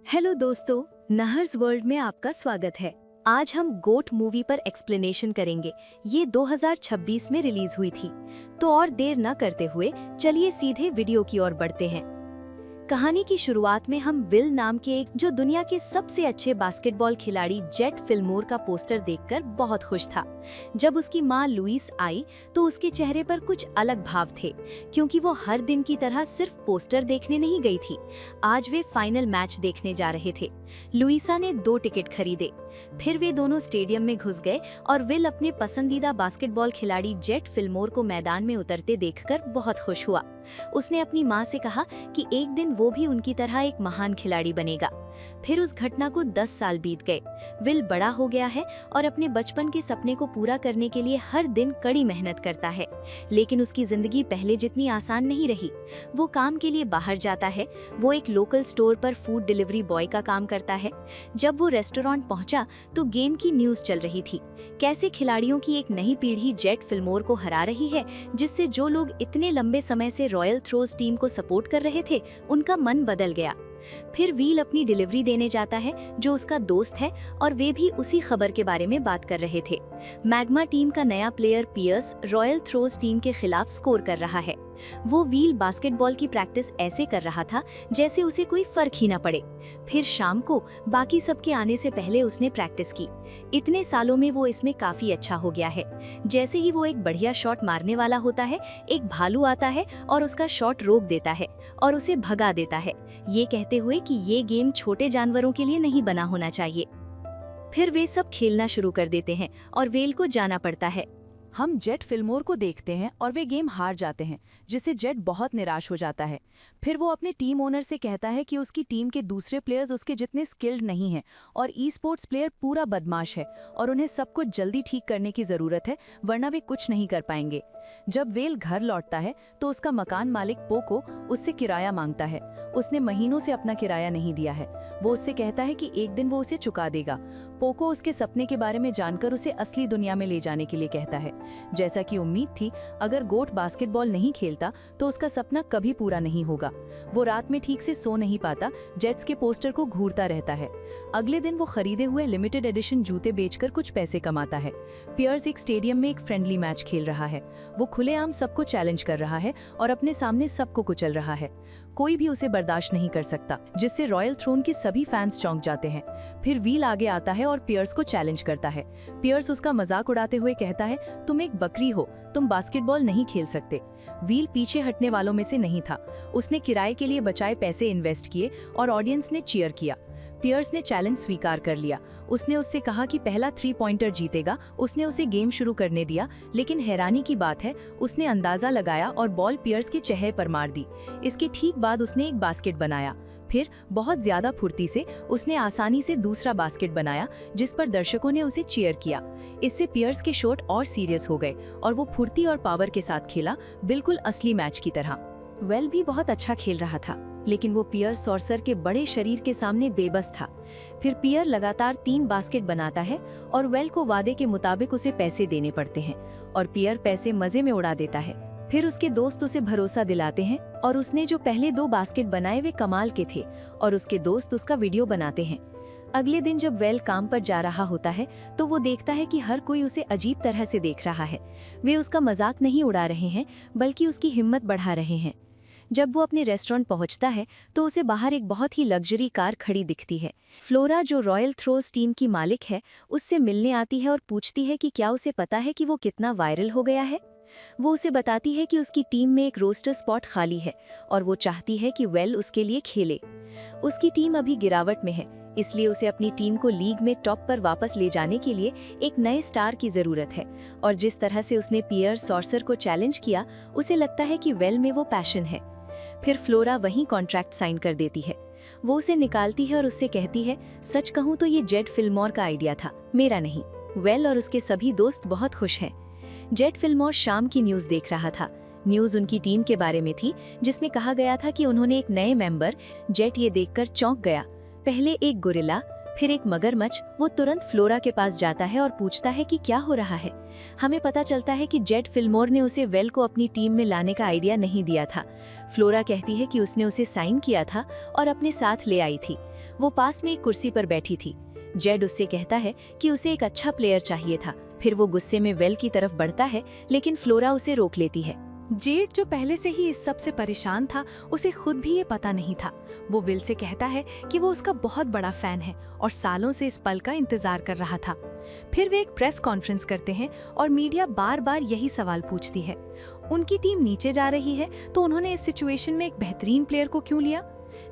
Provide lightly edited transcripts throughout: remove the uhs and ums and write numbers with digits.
Hello दोस्तों, नहर्स world में आपका स्वागत है। आज हम गोट मूवी पर एक्सप्लेनेशन करेंगे। ये 2026 में रिलीज हुई थी। तो और देर न करते हुए चलिए सीधे वीडियो की ओर बढ़ते हैं। कहानी की शुरुआत में हम विल नाम के एक जो दुनिया के सबसे अच्छे बास्केटबॉल खिलाड़ी जेट फिल्मोर का पोस्टर देखकर बहुत खुश था। जब उसकी मां लुइस आई तो उसके चेहरे पर कुछ अलग भाव थे, क्योंकि वो हर दिन की तरह सिर्फ पोस्टर देखने नहीं गई थी। आज वे फाइनल मैच देखने जा रहे थे। लुइसा ने 2 टिकट खरीदे। फिर वे दोनों स्टेडियम में घुस गए और विल अपने पसंदीदा बास्केटबॉल खिलाड़ी जेट फिल्मोर को मैदान में उतरते देखकर बहुत खुश हुआ। उसने अपनी मां से कहा कि एक दिन वो भी उनकी तरह एक महान खिलाड़ी बनेगा। फिर उस घटना को 10 साल बीत गए। विल बड़ा हो गया है और अपने बचपन के सपने को पूरा करने के लिए हर दिन कड़ी मेहनत करता है, लेकिन उसकी जिंदगी पहले जितनी आसान नहीं रही। वो काम के लिए बाहर जाता है। वो एक लोकल स्टोर पर फूड डिलीवरी बॉय का काम करता है। जब वो रेस्टोरेंट पहुंचा तो गेम की न्यूज चल रही थी, कैसे खिलाड़ियों की एक नई पीढ़ी जेट फिल्मोर को हरा रही है, जिससे जो लोग इतने लंबे समय से रॉयल थ्रोज टीम को सपोर्ट कर रहे थे उनका मन बदल गया। फिर वील अपनी डिलीवरी देने जाता है जो उसका दोस्त है, और वे भी उसी खबर के बारे में बात कर रहे थे। मैग्मा टीम का नया player Pierce Royal Throws team के खिलाफ स्कोर कर रहा है। वो वील बास्केटबॉल की प्रैक्टिस ऐसे कर रहा था जैसे उसे कोई फर्क ही ना पड़े। फिर शाम को बाकी सबके आने से पहले उसने प्रैक्टिस की। इतने सालों में वो इसमें काफी अच्छा हो गया है। जैसे ही वो एक बढ़िया शॉट मारने वाला होता है, एक भालू आता है और उसका शॉट रोक देता है और उसे भगा देता है, ये कहते हुए कि ये गेम छोटे जानवरों के लिए नहीं बना होना चाहिए। फिर वे सब खेलना शुरू कर देते हैं और वेल को जाना पड़ता है। हम जेट फिल्मोर को देखते हैं और वे गेम हार जाते हैं, जिससे जेट बहुत निराश हो जाता है। फिर वो अपने टीम ओनर से कहता है कि उसकी टीम के दूसरे प्लेयर्स उसके जितने स्किल्ड नहीं हैं और ई स्पोर्ट्स प्लेयर पूरा बदमाश है और उन्हें सब कुछ जल्दी ठीक करने की ज़रूरत है, वरना वे कुछ नहीं कर पाएंगे। जब वेल घर लौटता है तो उसका मकान मालिक पोको उससे किराया मांगता है। उसने महीनों से अपना किराया नहीं दिया है। वो उससे कहता है कि एक दिन वो उसे चुका देगा। पोको उसके सपने के बारे में जानकर उसे असली दुनिया में ले जाने के लिए कहता है। जैसा कि उम्मीद थी, अगर गोट बास्केटबॉल नहीं खेलता तो उसका सपना कभी पूरा नहीं होगा। वो रात में ठीक से सो नहीं पाता, जेट्स के पोस्टर को घूरता रहता है। अगले दिन वो खरीदे हुए लिमिटेड एडिशन जूते बेचकर कुछ पैसे कमाता है। पियर्स एक स्टेडियम में एक फ्रेंडली मैच खेल रहा है। वो खुलेआम सबको चैलेंज कर रहा है और अपने सामने सबको कुचल रहा है। कोई भी उसे बर्दाश्त नहीं कर सकता, जिससे रॉयल थ्रोन के सभी फैंस चौंक जाते हैं। फिर वील आगे आता है और पियर्स को चैलेंज करता है। पियर्स उसका मजाक उड़ाते हुए कहता है, तुम एक बकरी हो, तुम बास्केटबॉल नहीं खेल सकते। वील पीछे हटने वालों में से नहीं था। उसने किराए के लिए बचाए पैसे इन्वेस्ट किए और ऑडियंस ने चीयर किया। पियर्स ने चैलेंज स्वीकार कर लिया। उसने उससे कहा कि पहला 3 पॉइंटर जीतेगा। उसने उसे गेम शुरू करने दिया, लेकिन हैरानी की बात है, उसने अंदाजा लगाया और बॉल पियर्स के चेहरे पर मार दी। इसके ठीक बाद उसने एक बास्केट बनाया। फिर बहुत ज्यादा फुर्ती से उसने आसानी से दूसरा बास्केट बनाया, जिस पर दर्शकों ने उसे चीयर किया। इससे पियर्स के शॉट और सीरियस हो गए और वो फुर्ती और पावर के साथ खेला, बिल्कुल असली मैच की तरह। वेल भी बहुत अच्छा खेल रहा था, लेकिन वो पियर सॉर्सर के बड़े शरीर के सामने बेबस था। फिर पियर लगातार 3 बास्केट बनाता है और वेल को वादे के मुताबिक उसे पैसे देने पड़ते हैं, और पियर पैसे मजे में उड़ा देता है। फिर उसके दोस्त उसे भरोसा दिलाते हैं और उसने जो पहले 2 बास्केट बनाए वे कमाल के थे, और उसके दोस्त उसका वीडियो बनाते हैं। अगले दिन जब वेल काम पर जा रहा होता है तो वो देखता है कि हर कोई उसे अजीब तरह से देख रहा है। वे उसका मजाक नहीं उड़ा रहे हैं, बल्कि उसकी हिम्मत बढ़ा रहे हैं। जब वो अपने रेस्टोरेंट पहुंचता है तो उसे बाहर एक बहुत ही लग्जरी कार खड़ी दिखती है। फ्लोरा, जो रॉयल थ्रोज टीम की मालिक है, उससे मिलने आती है और पूछती है कि क्या उसे पता है कि वो कितना वायरल हो गया है। वो उसे बताती है कि उसकी टीम में एक रोस्टर स्पॉट खाली है और वो चाहती है कि वेल उसके लिए खेले। उसकी टीम अभी गिरावट में है, इसलिए उसे अपनी टीम को लीग में टॉप पर वापस ले जाने के लिए एक नए स्टार की जरूरत है। और जिस तरह से उसने पियर सॉर्सर को चैलेंज किया, उसे लगता है कि वेल में वो पैशन है। फिर फ्लोरा वहीं कॉन्ट्रैक्ट साइन कर देती है। वो उसे निकालती है और उससे कहती है, सच कहूँ तो ये जेट फिल्मोर का आइडिया था, मेरा नहीं। वेल और उसके सभी दोस्त बहुत खुश हैं। जेट फिल्मोर शाम की न्यूज़ देख रहा था। न्यूज़ उनकी टीम के बारे में थी, जिसमें कहा गया था कि उन्होंने एक नए मेंबर। जेट ये देखकर चौंक गया। पहले एक गोरिल्ला, फिर एक मगरमच्छ। वो तुरंत फ्लोरा के पास जाता है और पूछता है कि क्या हो रहा है। हमें पता चलता है कि जेट फिल्मोर ने उसे वेल को अपनी टीम में लाने का आइडिया नहीं दिया था। फ्लोरा कहती है कि उसने उसे साइन किया था और अपने साथ ले आई थी। वो पास में एक कुर्सी पर बैठी थी। जेड उससे कहता है कि उसे एक अच्छा प्लेयर चाहिए था। फिर वो गुस्से में वेल की तरफ बढ़ता है, लेकिन फ्लोरा उसे रोक लेती है। जेड जो पहले से ही इस सब से परेशान था, उसे खुद भी ये पता नहीं था। वो विल से कहता है कि वो उसका बहुत बड़ा फैन है और सालों से इस पल का इंतजार कर रहा था। फिर वे एक प्रेस कॉन्फ्रेंस करते हैं और मीडिया बार बार यही सवाल पूछती है, उनकी टीम नीचे जा रही है तो उन्होंने इस सिचुएशन में एक बेहतरीन प्लेयर को क्यों लिया?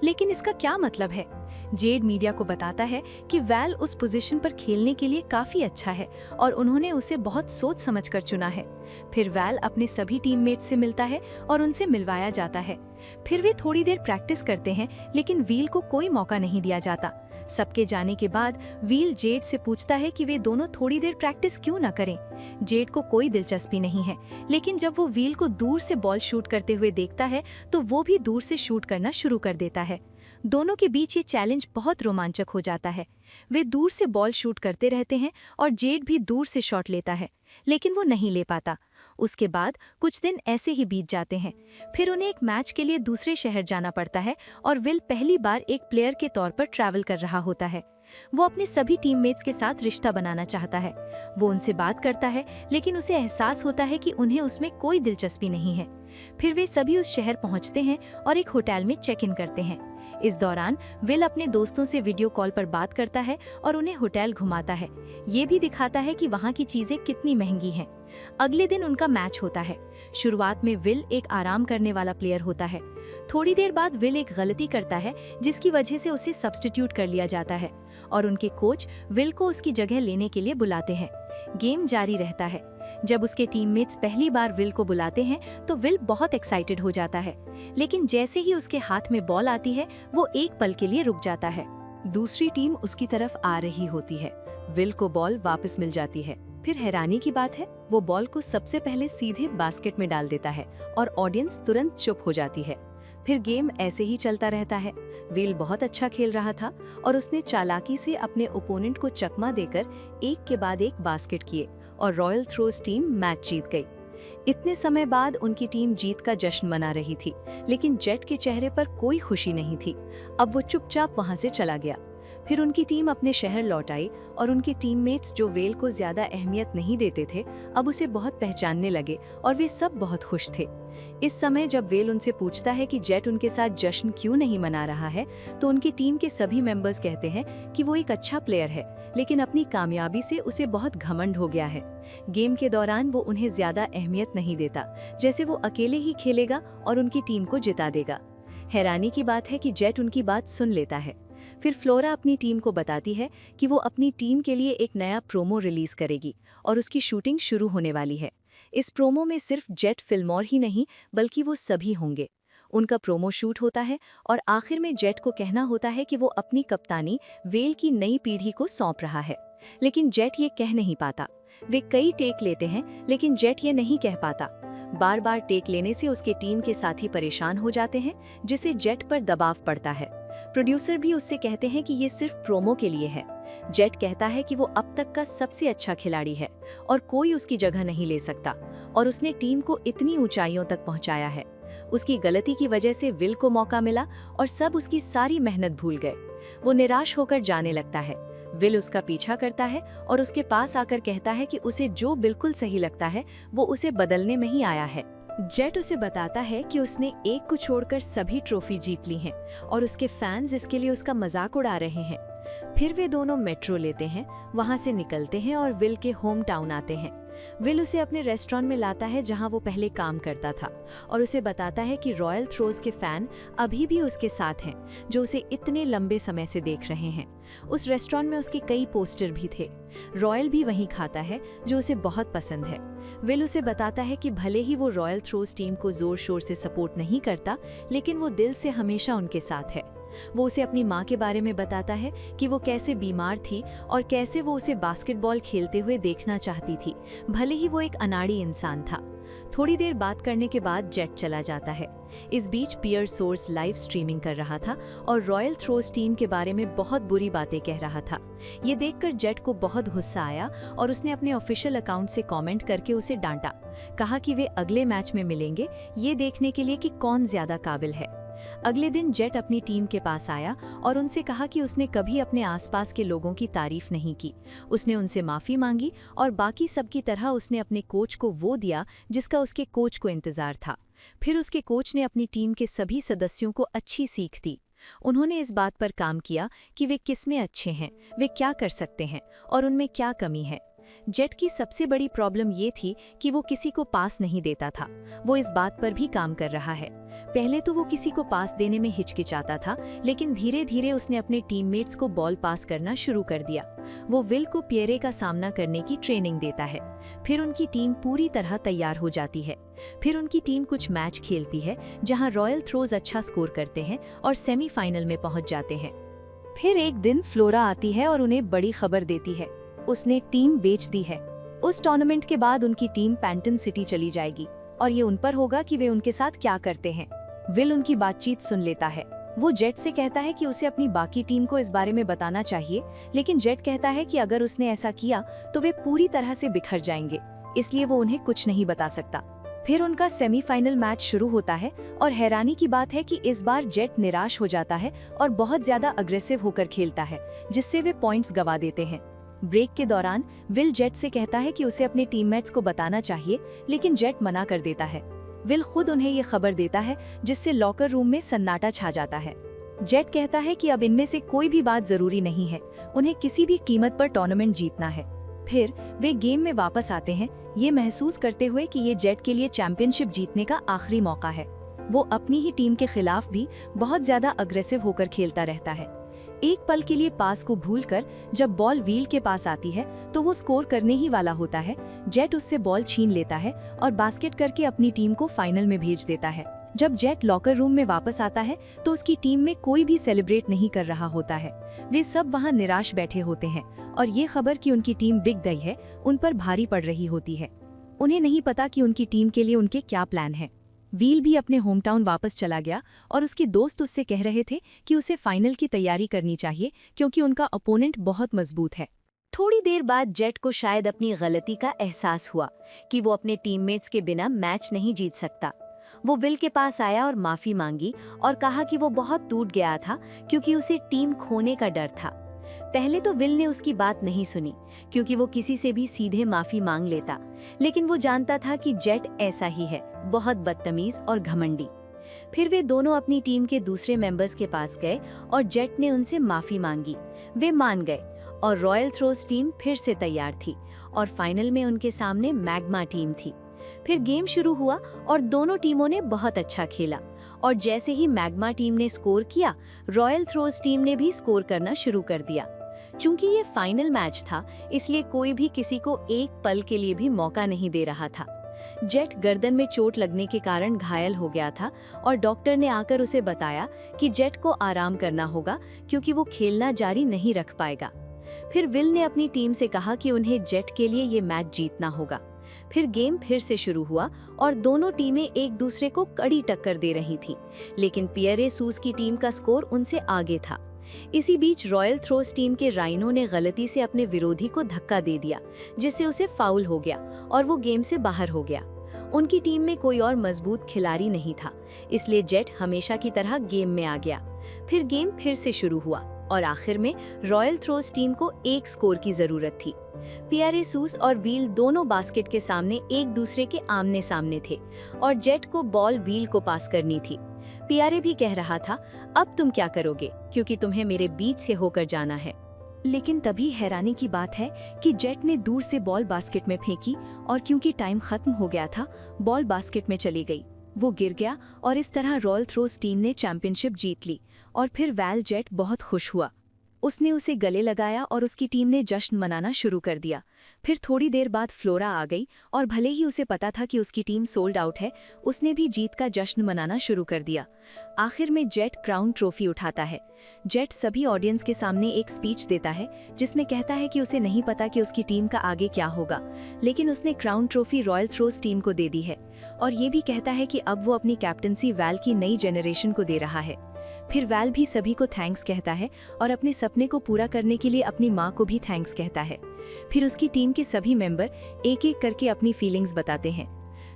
लेकिन इसका क्या मतलब है? जेड मीडिया को बताता है कि वैल उस पोजीशन पर खेलने के लिए काफी अच्छा है और उन्होंने उसे बहुत सोच समझकर चुना है। फिर वैल अपने सभी टीममेट्स से मिलता है और उनसे मिलवाया जाता है। फिर वे थोड़ी देर प्रैक्टिस करते हैं, लेकिन व्हील को कोई मौका नहीं दिया जाता। सबके जाने के बाद व्हील जेड से पूछता है कि वे दोनों थोड़ी देर प्रैक्टिस क्यों न करें। जेड को कोई दिलचस्पी नहीं है, लेकिन जब वो व्हील को दूर से बॉल शूट करते हुए देखता है तो वो भी दूर से शूट करना शुरू कर देता है। दोनों के बीच ये चैलेंज बहुत रोमांचक हो जाता है। वे दूर से बॉल शूट करते रहते हैं और जेड भी दूर से शॉट लेता है, लेकिन वो नहीं ले पाता। उसके बाद कुछ दिन ऐसे ही बीत जाते हैं। फिर उन्हें एक मैच के लिए दूसरे शहर जाना पड़ता है और विल पहली बार एक प्लेयर के तौर पर ट्रैवल कर रहा होता है। वो अपने सभी टीममेट्स के साथ रिश्ता बनाना चाहता है। वो उनसे बात करता है, लेकिन उसे एहसास होता है कि उन्हें उसमें कोई दिलचस्पी नहीं है। फिर वे सभी उस शहर पहुंचते हैं और एक होटल में चेक इन करते हैं। इस दौरान विल अपने दोस्तों से वीडियो कॉल पर बात करता है और उन्हें होटल घुमाता है। ये भी दिखाता है कि वहाँ की चीजें कितनी महंगी हैं। अगले दिन उनका मैच होता है। शुरुआत में विल एक आराम करने वाला प्लेयर होता है। थोड़ी देर बाद विल एक गलती करता है, जिसकी वजह से उसे सब्स्टिट्यूट कर लिया जाता है और उनके कोच विल को उसकी जगह लेने के लिए बुलाते हैं। गेम जारी रहता है। जब उसके टीममेट्स पहली बार विल को बुलाते हैं तो विल बहुत एक्साइटेड हो जाता है, लेकिन जैसे ही उसके हाथ में बॉल आती है वो एक पल के लिए रुक जाता है। दूसरी टीम उसकी तरफ आ रही होती है। विल को बॉल वापस मिल जाती है। फिर हैरानी की बात है, वो बॉल को सबसे पहले सीधे बास्केट में डाल देता है और ऑडियंस तुरंत चुप हो जाती है। फिर गेम ऐसे ही चलता रहता है। विल बहुत अच्छा खेल रहा था और उसने चालाकी से अपने ओपोनेंट को चकमा देकर एक के बाद एक बास्केट किए और रॉयल थ्रोज टीम मैच जीत गई। इतने समय बाद उनकी टीम जीत का जश्न मना रही थी, लेकिन जेट के चेहरे पर कोई खुशी नहीं थी। अब वो चुपचाप वहां से चला गया। फिर उनकी टीम अपने शहर लौट आई और उनके टीममेट्स जो वेल को ज्यादा अहमियत नहीं देते थे, अब उसे बहुत पहचानने लगे और वे सब बहुत खुश थे। इस समय जब वेल उनसे पूछता है कि जेट उनके साथ जश्न क्यों नहीं मना रहा है, तो उनकी टीम के सभी मेंबर्स कहते हैं कि वो एक अच्छा प्लेयर है, लेकिन अपनी कामयाबी से उसे बहुत घमंड हो गया है। गेम के दौरान वो उन्हें ज्यादा अहमियत नहीं देता, जैसे वो अकेले ही खेलेगा और उनकी टीम को जिता देगा। हैरानी की बात है कि जेट उनकी बात सुन लेता है। फिर फ्लोरा अपनी टीम को बताती है कि वो अपनी टीम के लिए एक नया प्रोमो रिलीज करेगी और उसकी शूटिंग शुरू होने वाली है। इस प्रोमो में सिर्फ जेट फिल्मौर ही नहीं, बल्कि वो सभी होंगे। उनका प्रोमो शूट होता है और आखिर में जेट को कहना होता है कि वो अपनी कप्तानी वेल की नई पीढ़ी को सौंप रहा है, लेकिन जेट ये कह नहीं पाता। वे कई टेक लेते हैं, लेकिन जेट ये नहीं कह पाता। बार बार टेक लेने से उसके टीम के साथी परेशान हो जाते हैं, जिससे जेट पर दबाव पड़ता है। प्रोड्यूसर भी उससे कहते हैं कि ये सिर्फ प्रोमो के लिए है। जेट कहता है कि वो अब तक का सबसे अच्छा खिलाड़ी है और कोई उसकी जगह नहीं ले सकता और उसने टीम को इतनी ऊंचाइयों तक पहुंचाया है। उसकी गलती की वजह से विल को मौका मिला और सब उसकी सारी मेहनत भूल गए। वो निराश होकर जाने लगता है। विल उसका पीछा करता है और उसके पास आकर कहता है कि उसे जो बिल्कुल सही लगता है वो उसे बदलने में ही आया है। जेट उसे बताता है कि उसने एक को छोड़कर सभी ट्रॉफी जीत ली हैं और उसके फैंस इसके लिए उसका मजाक उड़ा रहे हैं। फिर वे दोनों मेट्रो लेते हैं, वहां से निकलते हैं और विल के होम टाउन आते हैं। विल उसे अपने रेस्टोरेंट में लाता है जहां वो पहले काम करता था और उसे बताता है कि रॉयल थ्रोज के फैन अभी भी उसके साथ हैं, जो उसे इतने लंबे समय से देख रहे हैं। उस रेस्टोरेंट में उसके कई पोस्टर भी थे। रॉयल भी वहीं खाता है, जो उसे बहुत पसंद है। विल उसे बताता है कि भले ही वो रॉयल थ्रोज टीम को जोर शोर से सपोर्ट नहीं करता, लेकिन वो दिल से हमेशा उनके साथ है। वो उसे अपनी माँ के बारे में बताता है कि वो कैसे बीमार थी और कैसे वो उसे बास्केटबॉल खेलते हुए देखना चाहती थी, भले ही वो एक अनाड़ी इंसान था। थोड़ी देर बात करने के बाद जेट चला जाता है। इस बीच पियर सोर्स लाइव स्ट्रीमिंग कर रहा था और रॉयल थ्रोज टीम के बारे में बहुत बुरी बातें कह रहा था। ये देखकर जेट को बहुत गुस्सा आया और उसने अपने ऑफिशियल अकाउंट से कमेंट करके उसे डांटा। कहा कि वे अगले मैच में मिलेंगे, ये देखने के लिए कि कौन ज्यादा काबिल है। अगले दिन जेट अपनी टीम के पास आया और उनसे कहा कि उसने कभी अपने आसपास के लोगों की तारीफ नहीं की। उसने उनसे माफ़ी मांगी और बाकी सब की तरह उसने अपने कोच को वो दिया जिसका उसके कोच को इंतज़ार था। फिर उसके कोच ने अपनी टीम के सभी सदस्यों को अच्छी सीख दी। उन्होंने इस बात पर काम किया कि वे किसमें अच्छे हैं, वे क्या कर सकते हैं और उनमें क्या कमी है। जेट की सबसे बड़ी प्रॉब्लम ये थी कि वो किसी को पास नहीं देता था। वो इस बात पर भी काम कर रहा है। पहले तो वो किसी को पास देने में हिचकिचाता था, लेकिन धीरे धीरे उसने अपने टीममेट्स को बॉल पास करना शुरू कर दिया। वो विल को पियरे का सामना करने की ट्रेनिंग देता है। फिर उनकी टीम पूरी तरह तैयार हो जाती है। फिर उनकी टीम कुछ मैच खेलती है जहां रॉयल थ्रोज अच्छा स्कोर करते हैं और सेमीफाइनल में पहुंच जाते हैं। फिर एक दिन फ्लोरा आती है और उन्हें बड़ी खबर देती है, उसने टीम बेच दी है। उस टूर्नामेंट के बाद उनकी टीम पैंटन सिटी चली जाएगी और ये उन पर होगा कि वे उनके साथ क्या करते हैं। विल उनकी बातचीत सुन लेता है। वो जेट से कहता है कि उसे अपनी बाकी टीम को इस बारे में बताना चाहिए, लेकिन जेट कहता है कि अगर उसने ऐसा किया तो वे पूरी तरह से बिखर जाएंगे, इसलिए वो उन्हें कुछ नहीं बता सकता। फिर उनका सेमीफाइनल मैच शुरू होता है और हैरानी की बात है कि इस बार जेट निराश हो जाता है और बहुत ज्यादा अग्रेसिव होकर खेलता है, जिससे वे पॉइंट्स गवा देते हैं। ब्रेक के दौरान विल जेट से कहता है कि उसे अपने टीममेट्स को बताना चाहिए, लेकिन जेट मना कर देता है। विल खुद उन्हें ये खबर देता है, जिससे लॉकर रूम में सन्नाटा छा जाता है। जेट कहता है कि अब इनमें से कोई भी बात जरूरी नहीं है, उन्हें किसी भी कीमत पर टूर्नामेंट जीतना है। फिर वे गेम में वापस आते हैं, ये महसूस करते हुए कि ये जेट के लिए चैंपियनशिप जीतने का आखिरी मौका है। वो अपनी ही टीम के खिलाफ भी बहुत ज्यादा अग्रेसिव होकर खेलता रहता है। एक पल के लिए पास को भूलकर जब बॉल व्हील के पास आती है तो वो स्कोर करने ही वाला होता है। जेट उससे बॉल छीन लेता है और बास्केट करके अपनी टीम को फाइनल में भेज देता है। जब जेट लॉकर रूम में वापस आता है तो उसकी टीम में कोई भी सेलिब्रेट नहीं कर रहा होता है। वे सब वहां निराश बैठे होते हैं और ये खबर कि उनकी टीम बिक गई है उन पर भारी पड़ रही होती है। उन्हें नहीं पता कि उनकी टीम के लिए उनके क्या प्लान है। व्हील भी अपने होमटाउन वापस चला गया और उसके दोस्त उससे कह रहे थे कि उसे फाइनल की तैयारी करनी चाहिए क्योंकि उनका अपोनेंट बहुत मजबूत है। थोड़ी देर बाद जेट को शायद अपनी गलती का एहसास हुआ कि वो अपने टीममेट्स के बिना मैच नहीं जीत सकता। वो विल के पास आया और माफी मांगी और कहा कि वो बहुत टूट गया था क्योंकि उसे टीम खोने का डर था। पहले तो विल ने उसकी बात नहीं सुनी क्योंकि वो किसी से भी सीधे माफी मांग लेता, लेकिन वो जानता था कि जेट ऐसा ही है, बहुत बदतमीज और घमंडी। फिर वे दोनों अपनी टीम के दूसरे मेंबर्स के पास गए और जेट ने उनसे माफी मांगी। वे मान गए और रॉयल थ्रोज टीम फिर से तैयार थी और फाइनल में उनके सामने मैग्मा टीम थी। फिर गेम शुरू हुआ और दोनों टीमों ने बहुत अच्छा खेला और जैसे ही मैग्मा टीम ने स्कोर किया, रॉयल थ्रोज टीम ने भी स्कोर करना शुरू कर दिया। चूंकि ये फाइनल मैच था, इसलिए कोई भी किसी को एक पल के लिए भी मौका नहीं दे रहा था। जेट गर्दन में चोट लगने के कारण घायल हो गया था और डॉक्टर ने आकर उसे बताया कि जेट को आराम करना होगा क्योंकि वो खेलना जारी नहीं रख पाएगा। फिर विल ने अपनी टीम से कहा कि उन्हें जेट के लिए ये मैच जीतना होगा। फिर गेम फिर से शुरू हुआ और दोनों टीमें एक दूसरे को कड़ी टक्कर दे रही थीं, लेकिन पियरे सूस की टीम का स्कोर उनसे आगे था। इसी बीच रॉयल थ्रोज टीम के राइनो ने गलती से अपने विरोधी को धक्का दे दिया, जिससे उसे फाउल हो गया और वो गेम से बाहर हो गया। उनकी टीम में कोई और मजबूत खिलाड़ी नहीं था, इसलिए जेट हमेशा की तरह गेम में आ गया। फिर गेम फिर से शुरू हुआ और आखिर में रॉयल थ्रोज टीम को एक स्कोर की जरूरत थी। पियरे सूस और व्हील दोनों बास्केट के सामने एक दूसरे के आमने सामने थे और जेट को बॉल व्हील को पास करनी थी। पियरे भी कह रहा था, अब तुम क्या करोगे क्योंकि तुम्हें मेरे बीच से होकर जाना है। लेकिन तभी हैरानी की बात है कि जेट ने दूर से बॉल बास्केट में फेंकी और क्योंकि टाइम खत्म हो गया था, बॉल बास्केट में चली गई। वो गिर गया और इस तरह रॉयल थ्रोज टीम ने चैंपियनशिप जीत ली और फिर वैल जेट बहुत खुश हुआ। उसने उसे गले लगाया और उसकी टीम ने जश्न मनाना शुरू कर दिया। फिर थोड़ी देर बाद फ्लोरा आ गई और भले ही उसे पता था कि उसकी टीम सोल्ड आउट है, उसने भी जीत का जश्न मनाना शुरू कर दिया। आखिर में जेट क्राउन ट्रॉफी उठाता है। जेट सभी ऑडियंस के सामने एक स्पीच देता है जिसमें कहता है कि उसे नहीं पता कि उसकी टीम का आगे क्या होगा, लेकिन उसने crown trophy royal Throws team को दे दी है और ये भी कहता है कि अब वो अपनी कैप्टनसी वैल की नई जेनरेशन को दे रहा है। फिर वैल भी सभी को थैंक्स कहता है और अपने सपने को पूरा करने के लिए अपनी माँ को भी थैंक्स कहता है। फिर उसकी टीम के सभी मेंबर एक एक करके अपनी फीलिंग्स बताते हैं।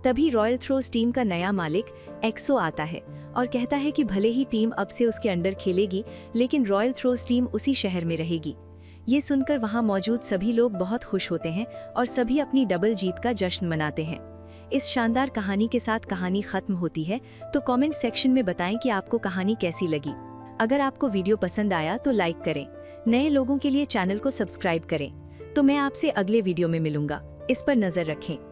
तभी रॉयल थ्रोस टीम का नया मालिक एक्सो आता है और कहता है कि भले ही टीम अब से उसके अंडर खेलेगी, लेकिन रॉयल थ्रोस टीम उसी शहर में रहेगी। ये सुनकर वहां मौजूद सभी लोग बहुत खुश होते हैं और सभी अपनी डबल जीत का जश्न मनाते हैं। इस शानदार कहानी के साथ कहानी खत्म होती है। तो कमेंट सेक्शन में बताएं कि आपको कहानी कैसी लगी। अगर आपको वीडियो पसंद आया तो लाइक करें, नए लोगों के लिए चैनल को सब्सक्राइब करें। तो मैं आपसे अगले वीडियो में मिलूंगा। इस पर नजर रखें।